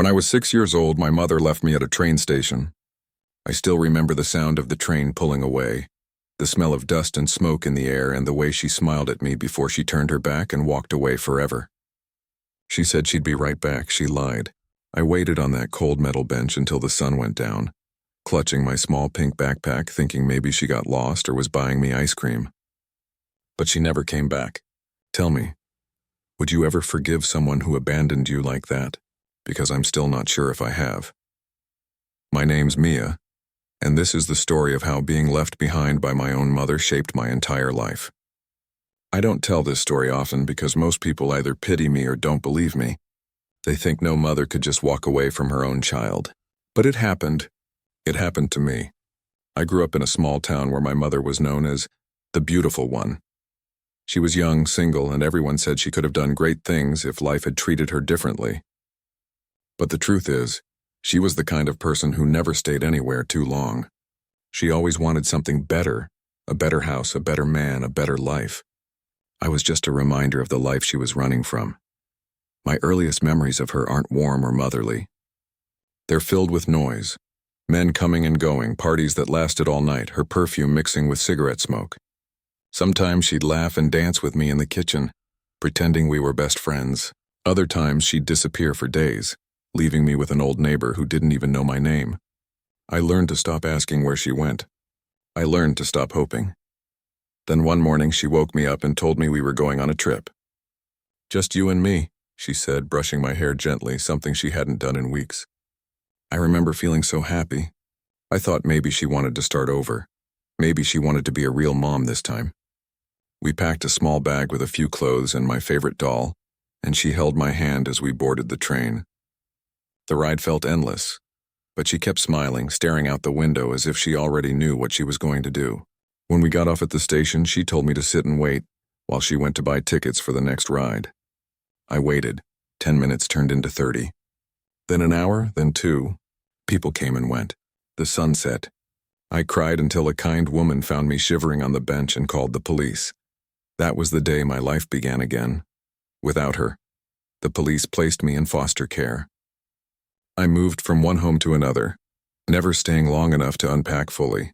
When I was 6 years old, my mother left me at a train station. I still remember the sound of the train pulling away, the smell of dust and smoke in the air, and the way she smiled at me before she turned her back and walked away forever. She said she'd be right back. She lied. I waited on that cold metal bench until the sun went down, clutching my small pink backpack, thinking maybe she got lost or was buying me ice cream. But she never came back. Tell me, would you ever forgive someone who abandoned you like that? Because I'm still not sure if I have. My name's Mia, and this is the story of how being left behind by my own mother shaped my entire life. I don't tell this story often because most people either pity me or don't believe me. They think no mother could just walk away from her own child. But it happened. It happened to me. I grew up in a small town where my mother was known as the beautiful one. She was young, single, and everyone said she could have done great things if life had treated her differently. But the truth is, she was the kind of person who never stayed anywhere too long. She always wanted something better, a better house, a better man, a better life. I was just a reminder of the life she was running from. My earliest memories of her aren't warm or motherly. They're filled with noise, men coming and going, parties that lasted all night, her perfume mixing with cigarette smoke. Sometimes she'd laugh and dance with me in the kitchen, pretending we were best friends. Other times she'd disappear for days, leaving me with an old neighbor who didn't even know my name. I learned to stop asking where she went. I learned to stop hoping. Then one morning she woke me up and told me we were going on a trip. "Just you and me," she said, brushing my hair gently, something she hadn't done in weeks. I remember feeling so happy. I thought maybe she wanted to start over. Maybe she wanted to be a real mom this time. We packed a small bag with a few clothes and my favorite doll, and she held my hand as we boarded the train. The ride felt endless, but she kept smiling, staring out the window as if she already knew what she was going to do. When we got off at the station, she told me to sit and wait while she went to buy tickets for the next ride. I waited. 10 minutes turned into 30. Then an hour, then 2. People came and went. The sun set. I cried until a kind woman found me shivering on the bench and called the police. That was the day my life began again. Without her, the police placed me in foster care. I moved from one home to another, never staying long enough to unpack fully.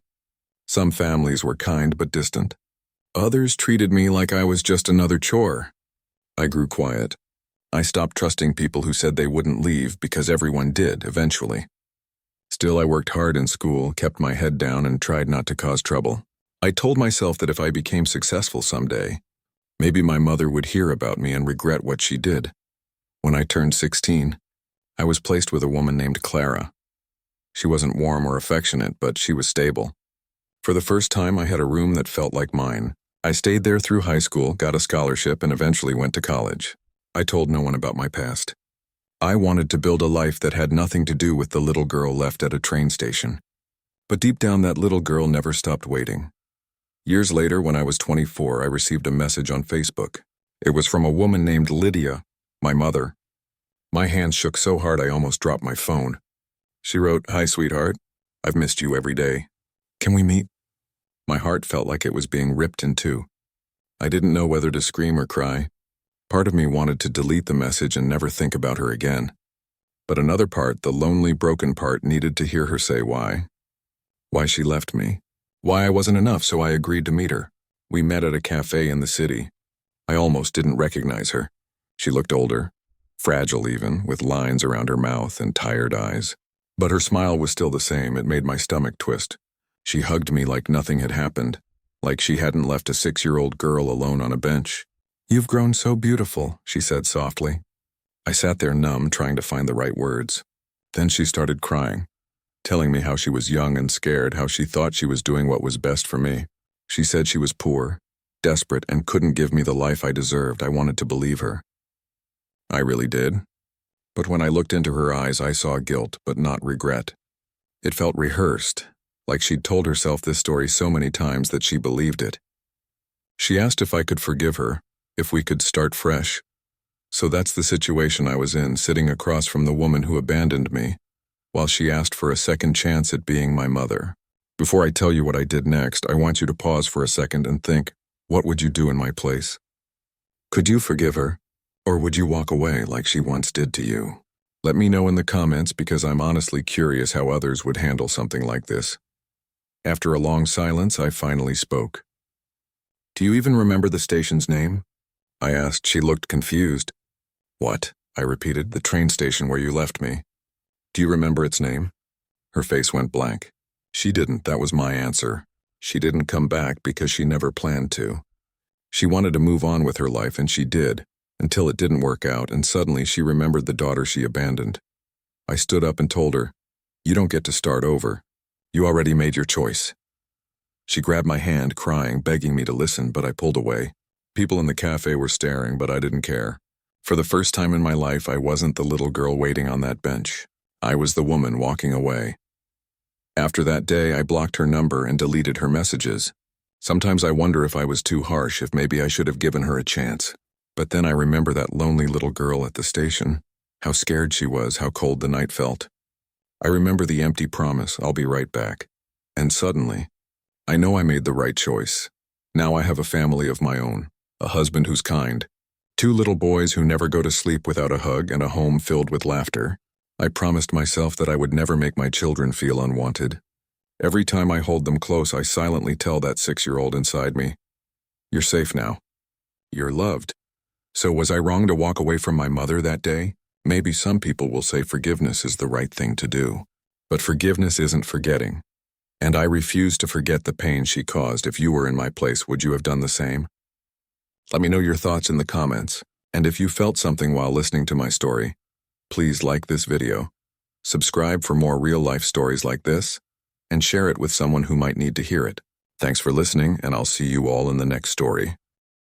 Some families were kind but distant. Others treated me like I was just another chore. I grew quiet. I stopped trusting people who said they wouldn't leave because everyone did eventually. Still, I worked hard in school, kept my head down, and tried not to cause trouble. I told myself that if I became successful someday, maybe my mother would hear about me and regret what she did. When I turned 16, I was placed with a woman named Clara. She wasn't warm or affectionate, but she was stable. For the first time, I had a room that felt like mine. I stayed there through high school, got a scholarship, and eventually went to college. I told no one about my past. I wanted to build a life that had nothing to do with the little girl left at a train station. But deep down, that little girl never stopped waiting. Years later, when I was 24, I received a message on Facebook. It was from a woman named Lydia, my mother. My hands shook so hard I almost dropped my phone. She wrote, "Hi, sweetheart. I've missed you every day. Can we meet?" My heart felt like it was being ripped in two. I didn't know whether to scream or cry. Part of me wanted to delete the message and never think about her again. But another part, the lonely, broken part, needed to hear her say why. Why she left me. Why I wasn't enough, so I agreed to meet her. We met at a cafe in the city. I almost didn't recognize her. She looked older, fragile even, with lines around her mouth and tired eyes. But her smile was still the same. It made my stomach twist. She hugged me like nothing had happened, like she hadn't left a 6-year-old girl alone on a bench. "You've grown so beautiful," she said softly. I sat there numb, trying to find the right words. Then she started crying, telling me how she was young and scared, how she thought she was doing what was best for me. She said she was poor, desperate, and couldn't give me the life I deserved. I wanted to believe her. I really did. But when I looked into her eyes, I saw guilt, but not regret. It felt rehearsed, like she'd told herself this story so many times that she believed it. She asked if I could forgive her, if we could start fresh. So that's the situation I was in, sitting across from the woman who abandoned me, while she asked for a second chance at being my mother. Before I tell you what I did next, I want you to pause for a second and think, what would you do in my place? Could you forgive her, or would you walk away like she once did to you? Let me know in the comments because I'm honestly curious how others would handle something like this. After a long silence, I finally spoke. Do you even remember the station's name? I asked. She looked confused. What? I repeated. The train station where you left me. Do you remember its name? Her face went blank. She didn't. That was my answer. She didn't come back because she never planned to. She wanted to move on with her life, and she did, until it didn't work out, and suddenly she remembered the daughter she abandoned. I stood up and told her, "You don't get to start over. You already made your choice." She grabbed my hand, crying, begging me to listen, but I pulled away. People in the cafe were staring, but I didn't care. For the first time in my life, I wasn't the little girl waiting on that bench. I was the woman walking away. After that day, I blocked her number and deleted her messages. Sometimes I wonder if I was too harsh, if maybe I should have given her a chance. But then I remember that lonely little girl at the station, how scared she was, how cold the night felt. I remember the empty promise, "I'll be right back." And suddenly, I know I made the right choice. Now I have a family of my own, a husband who's kind, 2 little boys who never go to sleep without a hug, and a home filled with laughter. I promised myself that I would never make my children feel unwanted. Every time I hold them close, I silently tell that 6-year-old inside me, "You're safe now. You're loved." So was I wrong to walk away from my mother that day? Maybe some people will say forgiveness is the right thing to do. But forgiveness isn't forgetting. And I refuse to forget the pain she caused. If you were in my place, would you have done the same? Let me know your thoughts in the comments. And if you felt something while listening to my story, please like this video, subscribe for more real-life stories like this, and share it with someone who might need to hear it. Thanks for listening, and I'll see you all in the next story.